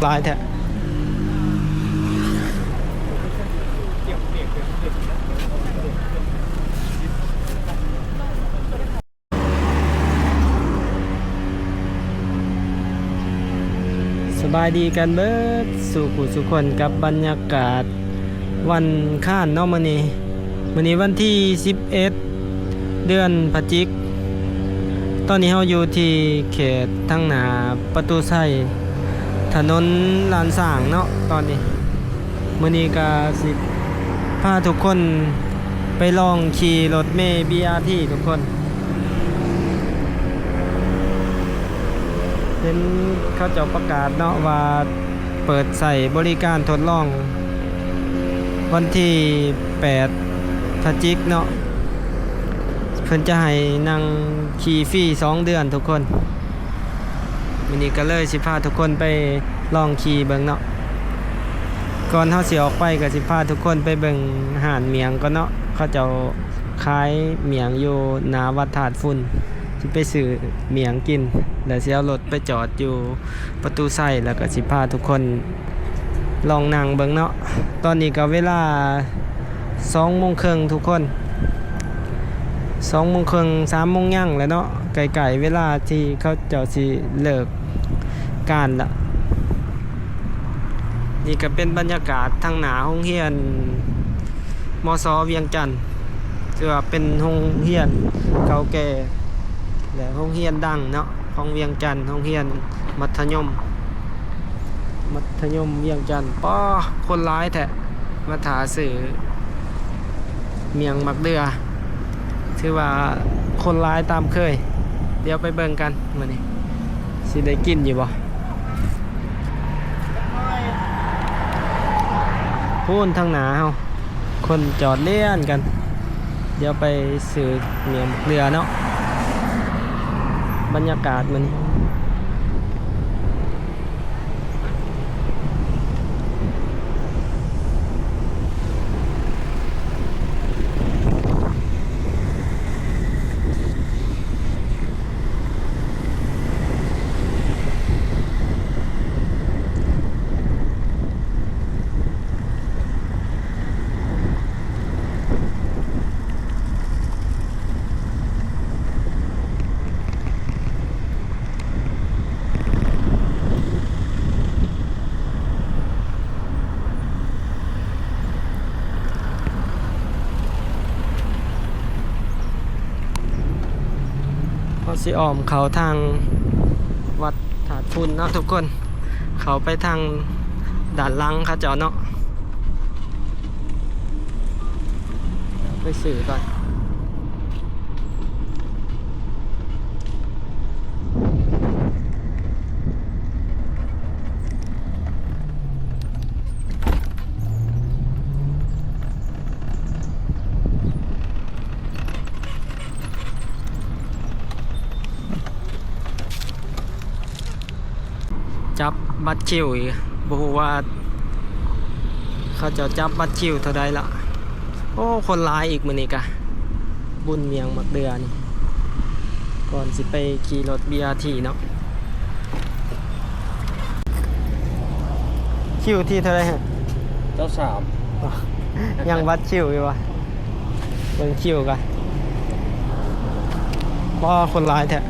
หลายแท้สบายดีกันเบิดสู่ผู้สุคนกับบรรยากาศวันข้านเนาะมื้อนี้วันที่11เดือนพฤศจิกตอนนี้เราอยู่ที่เขตทั้งหน้าประตูไส้ถนนลานสร้างเนาะตอนนี้มื้อนี้ก็สิพาทุกคนไปลองขี่รถเมล์ BRT ทุกคนเห็นเขาเจ้าประกาศเนาะว่าเปิดใส่บริการทดลองวันที่8พฤศจิกเนาะเพิ่นจะให้นั่งขี่ฟรี2 เดือนทุกคนวันนี้ก็เลยสิพาทุกคนไปลองขี่เบิ่งเนาะก่อนเฮาสิออกไปก็สิพาทุกคนไปเบิ่งอาหารเมียงก่อนเนาะเขาเจ้าขายเมียงอยู่หน้าวัดธาตุฝุ่นสิไปซื้อเมียงกินแล้วสิเอารถไปจอดอยู่ประตูไส้แล้วก็สิพาทุกคนลองนั่งเบิ่งเนาะตอนนี้ก็เวลา20:30ทุกคน20:30 3:00ยังแล้วเนาะไกลๆเวลาที่เขาเจ้าสิเลิกการละนี่ก็เป็นบรรยากาศทางหน้าโรงเรียนมศ.เวียงจันทน์ถือว่าเป็นโรงเรียนเก่าแก่และโรงเรียนดังเนาะของเวียงจันทน์โรงเรียนมัธยมเวียงจันทน์ป้อคนร้ายแท้มาถาสื่อเมียงมักเดือถือว่าคนร้ายตามเคยเดี๋ยวไปเบิ่งกันมื้อนี้สิได้กินอยู่บ่พูนทางหนาเฮาคนจอดเลี่ยนกันเดี๋ยวไปซื้อเมียงมักเดือเนาะบรรยากาศมันสิอ้อมเขาทางวัดถาดฝุ่นเนาะทุกคนเขาไปทางด่านลังเขาเจ้าเนาะไปสื่อก่อนจับบัตรคิวอีกบ่ฮู้ว่าเขาจะจับบัตรคิวเท่าใดละโอ้คนหลายอีกมื้อนี้กะบุญเมียงมักเดือนี่ก่อนสิไปขี่รถ BRT เนาะคิวที่เท่าไหร่ฮะเจ้าสาม ยังบัตรคิวอยู่วะเบิ่งคิวกะบ่คนหลายแท้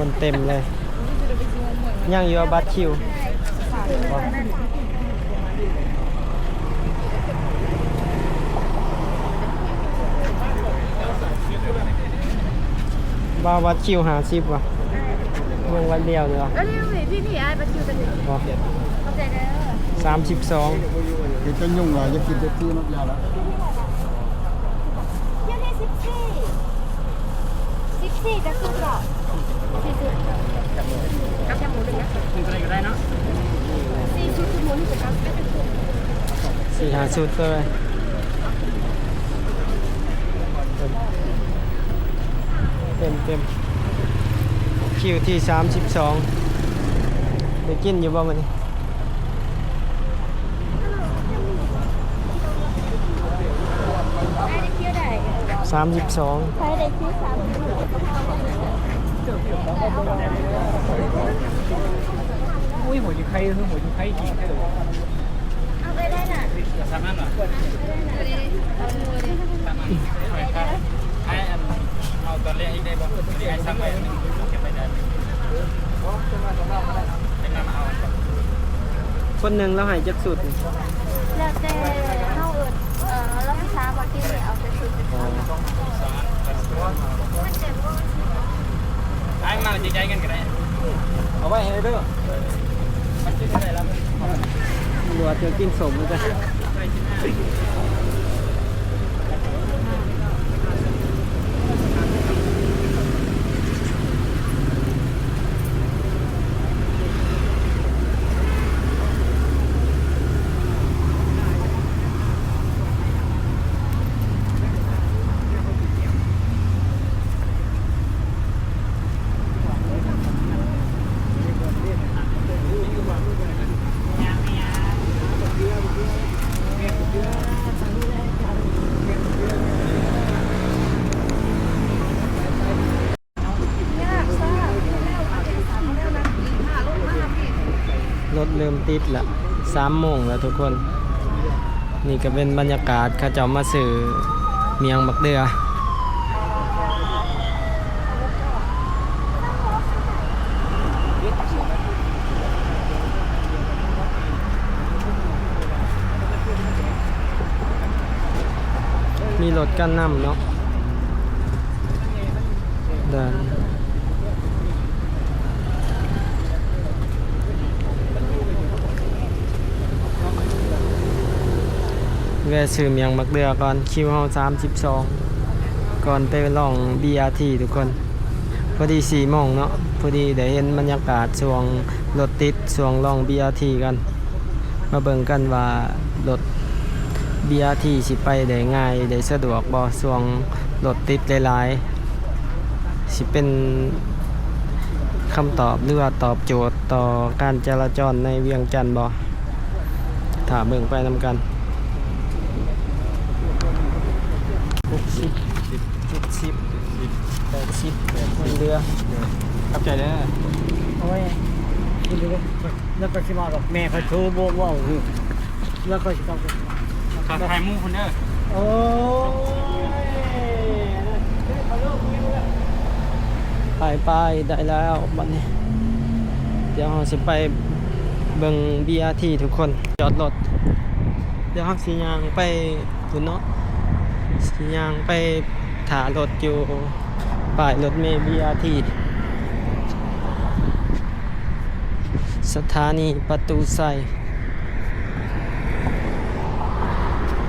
คนเต็มเลยยังอยู่บัตรคิวบ้าบัตรคิว50ว่ะยังวันเดียวเลยวะพี่ไอ้บัตรคิวเป็นเข้าใจแล้ว32เดี๋ยวจะยุ่งเหรอจะกินจะซื้อนักยาแล้วเที่ยวที่14จะคือก่อน40กับยำหมู1นะกินอะไรก็ได้เนาะ4ชุดหมูนี่จะกับ4-5 ชุดเลยเต็มคิวที่32ไปกินอยู่บ่มื้อนี้ 32 ใช้ได้ที่30 อุ้ยหัวอยู่ใครคือหัวอยู่ใครจริงเลย เอาไปได้น่ะ สามารถหรอเอาตอนเรียกอีกได้บ่เรียกไอ้ซ้ำไปเก็บไปได้เป็นน้ำเอา คนหนึงเราให้จักสุด แล้วแต่เข้าเอิดเราไม่ช้าบางทีเอาไปสุด ไอ้มาใจกันกันได้เอาไว้ให้เด้อมันกินได้แล้ว หรือว่าจะกินสมจ้ะรถเริ่มติดละ3 โมงแล้วทุกคน นี่ก็เป็นบรรยากาศเขาเจ้ามาสื่อเมียงบักเดือมีรถกันนำเนาะเดินแวะซื้อเมียงมักเดือก่อนคิวเฮา32ก่อนไปลอง BRT ทุกคนพอดี4 โมงเนาะพอดีได้เห็นบรรยากาศช่วงรถติดช่วงลอง BRT กันมาเบิ่งกันว่ารถ BRT สิไปได้ง่ายได้สะดวกบ่ช่วงรถติดหลายๆสิเป็นคำตอบหรือว่าตอบโจทย์ต่อการจราจรในเวียงจันทน์บ่ถ้าเบิ่งไปนำกัน60 70 80มันเรือ ขับใจได้ เอาไว้กินดูแล้วก็ชิมากับแม่เขาโทรบอกว่าแล้วก็ชิมา ขอถ่ายมูคนเด้อ โอ้ไปได้แล้วบัดนี้เดี๋ยวเราสิไปเบิ่ง BRT ทุกคนจอดรถเดี๋ยวเราสิย่างไปพุ่นเนาะสิย่างไปถารถอยู่ป้ายรถเมล์ BRT สถานีประตูไซ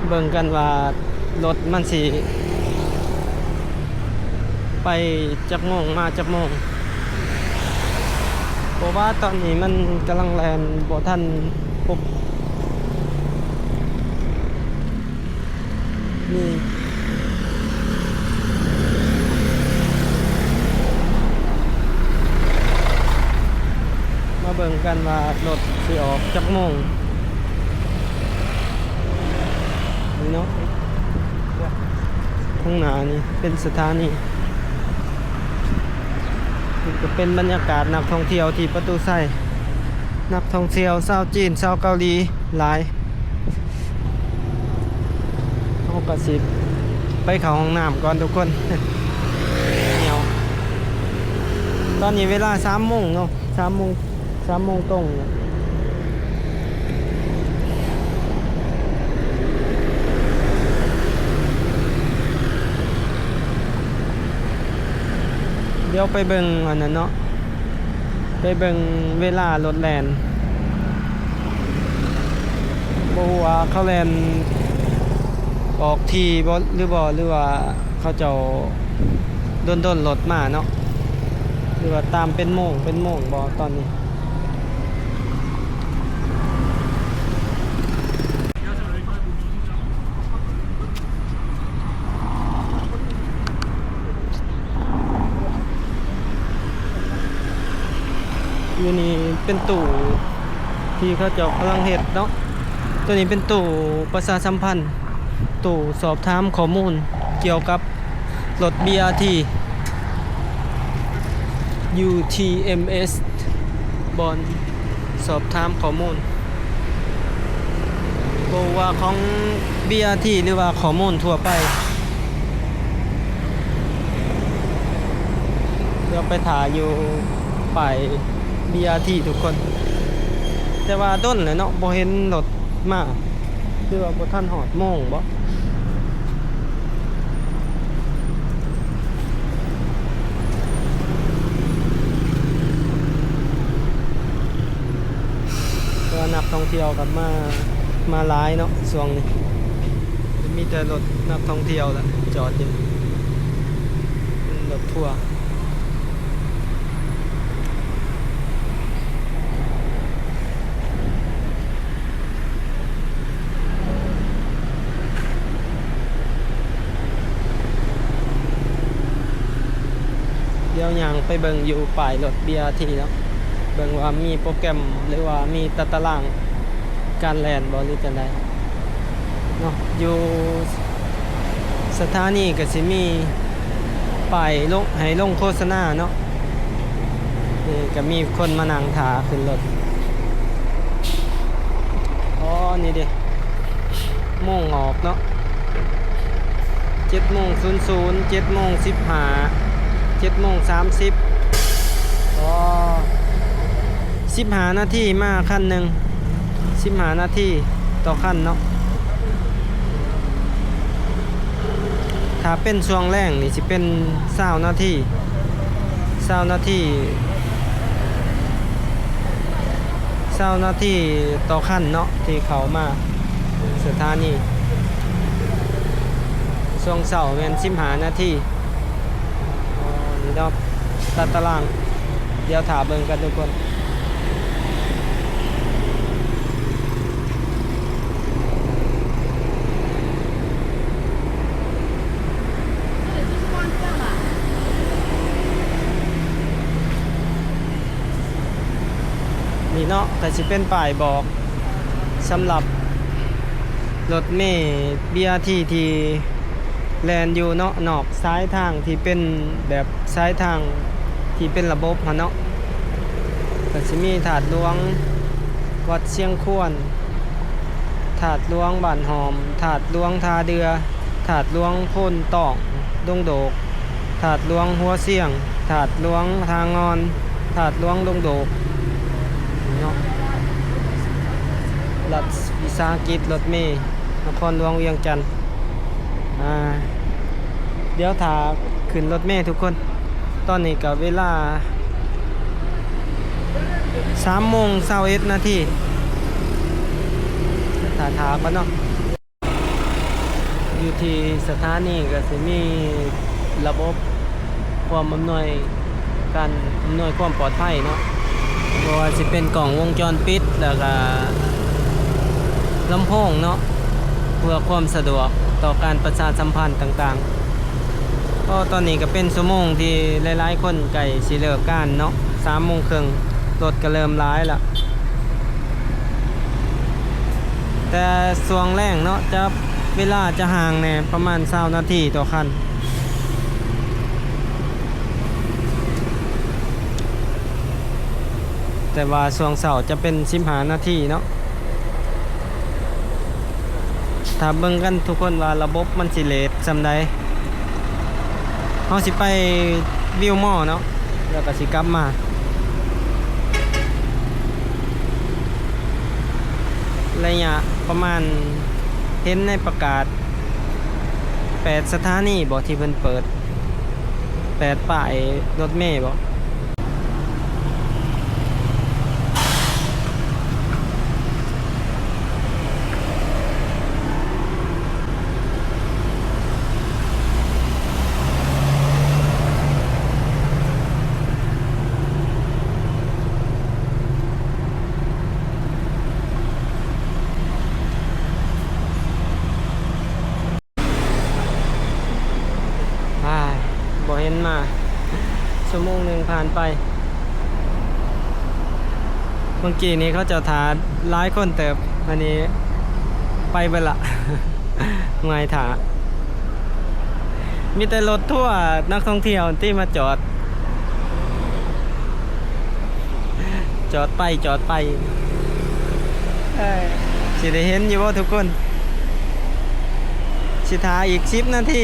เบิ่งกันว่ารถมันสิไปจักโมงมาจักโมงเพราะว่าตอนนี้มันกำลังแลนบ่ทันปุ๊บนี่มาเบิ่งกันว่ารถสิออกจักโมงนี่เนาะข้างหน้านี่เป็นสถานีนี่ก็เป็นบรรยากาศนักท่องเที่ยวที่ประตูไซนักท่องเที่ยวชาวจีนชาวเกาหลีหลายเขาก็สิไปเข้าห้องน้ำก่อนทุกคน เหนียวตอนนี้เวลา3 โมงเนาะ3 โมงตรงเนี่ยเดี๋ยวไปเบิ่งอันนั้นเนาะไปเบิ่งเวลารถแล่นบ่ฮู้ว่าเขาแล่นออกที่บ่หรือว่าเขาเจ้าด้นรถมาเนาะหรือว่าตามเป็นโมงบ่ตอนนี้อยู่นี่เป็นตู้ที่เขาเจ้ากำลังเฮ็ดเนาะตัวนี้เป็นตู้ประชาสัมพันธ์ตู้สอบถามข้อมูลเกี่ยวกับ รถ BRT UTMS บอนสอบถามข้อมูลบ่ว่าของ BRT หรือว่าข้อมูลทั่วไปเดี๋ยวไปถ่ายอยู่ป้าย BRT ทุกคนแต่ว่าต้นเลยเนาะบ่เห็นรถมาคือว่าบ่ทันหอดโมงบ่ก็นักท่องเที่ยวกันมาหลายเนาะช่วงนี้มีแต่รถนักท่องเที่ยวแหละจอดอยู่เป็นรถทัวร์เดี๋ยวยังไปเบิ่งอยู่ป้ายรถ BRT เนาะเบิ่งว่ามีโปรแกรมหรือว่ามีตารางการแล่นบ่หรือจังไดเนาะอยู่สถานีก็สิมีป้ายลงให้ลงโฆษณาเนาะนี่ก็มีคนมานั่งท่าขึ้นรถอ๋อนี่ดิโมงออกเนาะ7:00 7:15 7:30อ๋อ15 นาทีมาคันหนึ่ง15 นาทีต่อคันเนาะถ้าเป็นช่วงแรงนี่สิเป็น20 นาที20 นาที20 นาทีต่อคันเนาะที่เขามาสถานีช่วงเสาร์แม่น15 นาทีอ๋อนี่เนาะตารางเดี๋ยวถามเบิ่งกันทุกคนนี่เนาะแต่สิเป็นป้ายบอกสำหรับรถเมล์ BRT ที่แลนอยู่เนาะนอกซ้ายทางที่เป็นแบบซ้ายทางที่เป็นระบบเนาะก็สิมีถาดหลวงวัดเชียงขวนถาดหลวงบ้านหอมถาดหลวงทาเดือถาดหลวงโพนตอกดงโดกถาดหลวงหัวเสียงถาดหลวงทางงอนถาดหลวงดงโดกเนาะรัฐวิสาหกิจรถเมล์นครหลวงเวียงจันทน์เดี๋ยวถาขึ้นรถเมล์ทุกคนตอนนี้กับเวลา3:21 นาทีถากันเนาะอยู่ที่สถานีก็สิมีระบบความอำนวยความปลอดภัยเนาะเพราะว่าสิเป็นกล่องวงจรปิดแล้วก็ลำโพงเนาะเพื่อความสะดวกต่อการประชาสัมพันธ์ต่างๆก็ตอนนี้ก็เป็นชั่วโมงที่หลายๆคนไก่สิเลิกการเนาะ3:30รถก็เริ่มร้ายละแต่ช่วงแรงเนาะจะเวลาจะห่างแน่ประมาณ20 นาทีต่อคันแต่ว่าช่วงเสาร์จะเป็น15 นาทีเนาะถ้าเบิ่งกันทุกคนว่าระบบมันสิเลทซำใดเฮาสิไปวิวมอเนาะแล้วก็สิกลับมาระยะประมาณเห็นในประกาศ8 สถานีบ่ที่เพิ่นเปิด8 ป้ายรถเมล์บ่บ่เห็นมาชั่วโมงหนึ่งผ่านไปเมื่อกี้นี้เขาจะถาหลายคนเติบอันนี้ไปเบิดละ ไงถา มีแต่รถทั่วร์นักท่องเที่ยวที่มาจอดไปสิได้เห็นอยู่ว่าทุกคนสิทาอีก10 นาที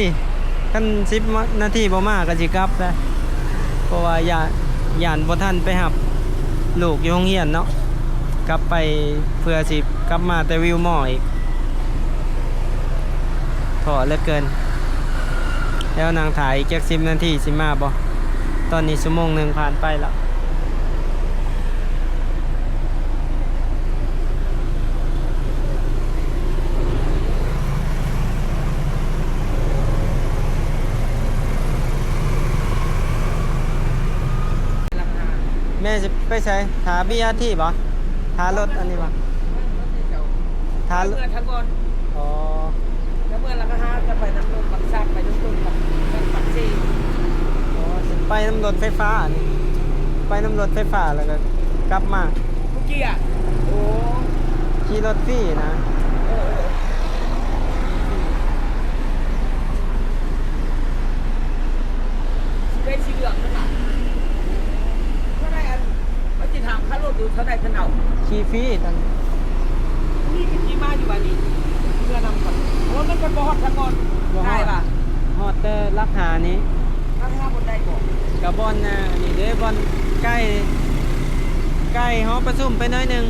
กัน10 นาทีบ่มาก็สิกลับได้เพราะว่าย่านบ่ทันไปหับลูกอยู่โรงเรียนเนาะกลับไปเพื่อสิกลับมาแต่วิวหม้ออีกถอเหลือเกินแล้วนางถ่ายอีกจัก10 นาทีสิมาบ่ตอนนี้ชั่วโมงหนึ่งผ่านไปแล้วแม่จะไปใช้ถาบีอาร์ที่บ่ถารถอันนี้บ่ถา เมื่อทั้งก่อน อ๋อ แล้วเมื่อเราก็หาจะไปน้ำนมปักซับไปน้ำนมปักซี อ๋อไปน้ำรถไฟฟ้าอันนี้ไปน้ำรถไฟฟ้าแล้วก็กลับมา เมื่อกี้อ่ะโอ้ ขี่รถฟรีนะ ได้สีเหลืองนั่นน่ะเท่าไรอันว่าจะถามค่ารถอยู่เท่าไรเท่าเนา ขี่ฟรีตอนนี้ นี่เป็นที่มาอยู่วันนี้เพื่อนำก่อนโอ้มันเป็นบอดทั้งก่อนได้ป่ะ ฮอดเตอร์ราคานี้ ทั้งห้าบนได้ก่อน กับบอลนะนี่เด้บอลใกล้หอประชุมไปหน้อยหนึง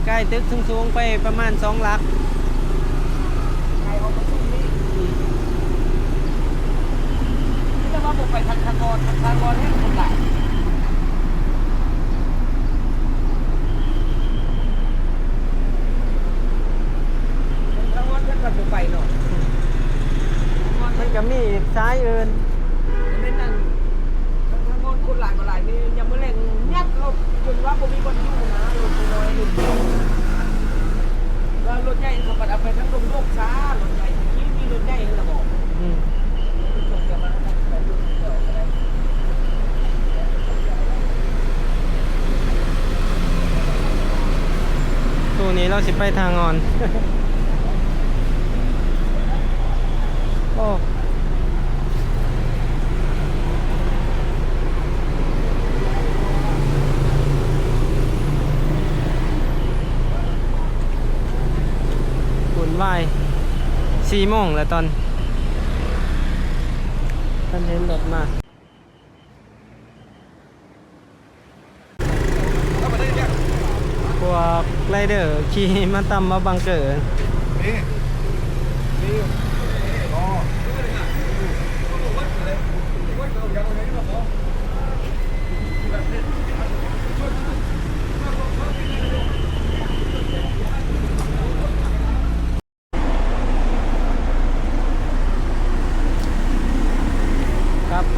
ใกล้ตึกสูงๆไปประมาณ2 หลัก ใครเอามาชุ่มนี่ที่จะว่าผมไปทางกรให้คนหลายทางกรท่านก็ไปเนาะ มันก็มีซ้ายอื่น ไม่นั่นทางคนหลายมาหลายนี่ยังไม่แรงยัดเขาจนว่าผมมีคนอยู่นะรถน้อยรถเดียวแล้วรถใหญ่เขาปัดเอาไปทั้งลงโลกช้ารถใหญ่ที่มีรถใหญ่ระบอก อืม ส่งจะมาไปรถเดียวอะไร ตู้นี้เราสิไปทางงอน โอ้วุ่นวาย4 โมงแล้วตอนท่านเห็นรถมาพวกไรเดอร์ขี่มาตำมาบังเกอร์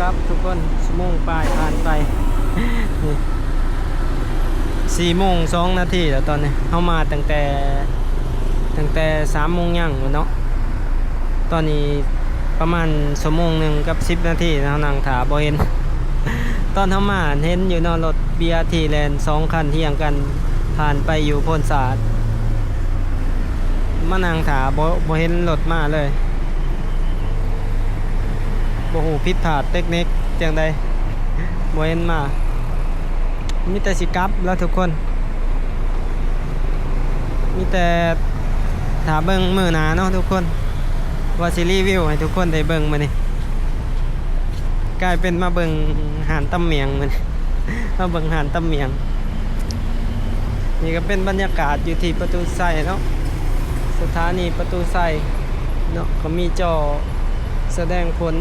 ครับทุกคนชั่วโมงปลายผ่านไป 4 โมง 2 นาทีแล้วตอนนี้เข้ามาตั้งแต่3 โมงย่างเนาะตอนนี้ประมาณชั่วโมงหนึ่งกับ10 นาทีนะนั่งถาบ่เห็น ตอนเข้ามาเห็นอยู่เนอนรถ BRT แลนด์2 คันเที่ยงกันผ่านไปอยู่โพนศาสตร์มานั่งถาบ่เห็นรถมาเลยบ่ฮู้ผิดพลาดเทคนิคจังใดบ่เห็นมามีแต่สิกลับแล้วทุกคนมีแต่ถาเบิ่งมื้อหน้าเนาะทุกคนว่าสิรีวิวให้ทุกคนได้เบิ่งมื้อนี้กลายเป็นมาเบิ่งหานตำเมียงมื้อนี้ มาเบิ่งหานตำเมียงนี่ก็เป็นบรรยากาศอยู่ที่ประตูไซเนาะสถานีประตูไซเนาะก็มีจอแสดงผล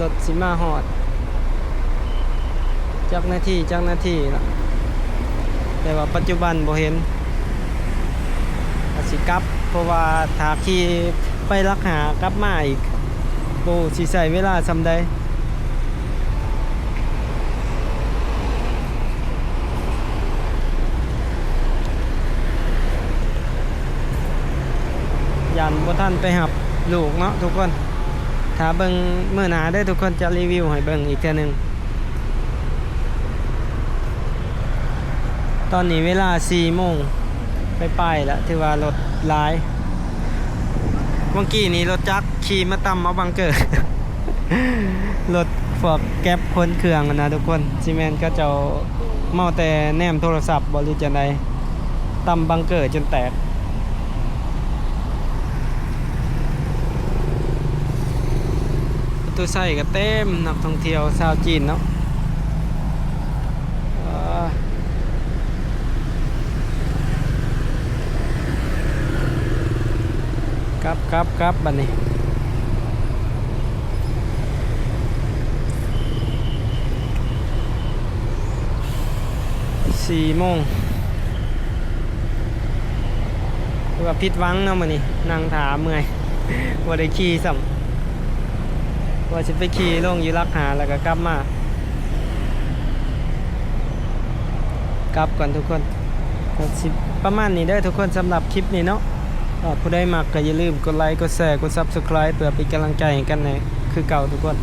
รถสิมาฮอดจักนาทีละแต่ว่าปัจจุบันบ่เห็นอาสิกลับเพราะว่าถ้าขี่ไปรักหากลับมาอีกโบสิใส่เวลาซำใดยันบ่ทันไปหับลูกเนาะทุกคนถ้าเบิ่งมื้อหน้าเด้อทุกคนจะรีวิวให้เบิ่งอีกเทื่อนึงตอนนี้เวลา4 โมงไปแล้วถือว่ารถหลาย เมื่อกี้นี้รถจักรขี่มาตำเอาบังเกอร์ รถพวกแก๊ปคนเครื่องนะทุกคนซีเมนก็จะเมาแต่แนมโทรศัพท์บริจาคใดตำบังเกอร์จนแตกประตูใส่ก็เต็มนักท่องเที่ยวชาวจีนเนาะครับบัดนี้4 โมงคือว่าผิดหวังเนาะมื้อนี้นั่งถาเมื่อย บ่ได้ขี่ซ้ำว่าสิไปขี่ลงอยู่รักหาแล้วก็กลับมากลับก่อนทุกคนก็สิประมาณนี้เด้อทุกคนสำหรับคลิปนี้เนาะผู้ใดมักก็อย่าลืมกดไลค์กดแชร์กด Subscribe เพื่อเป็นกำลังใจให้กันในคือเก่าทุกคน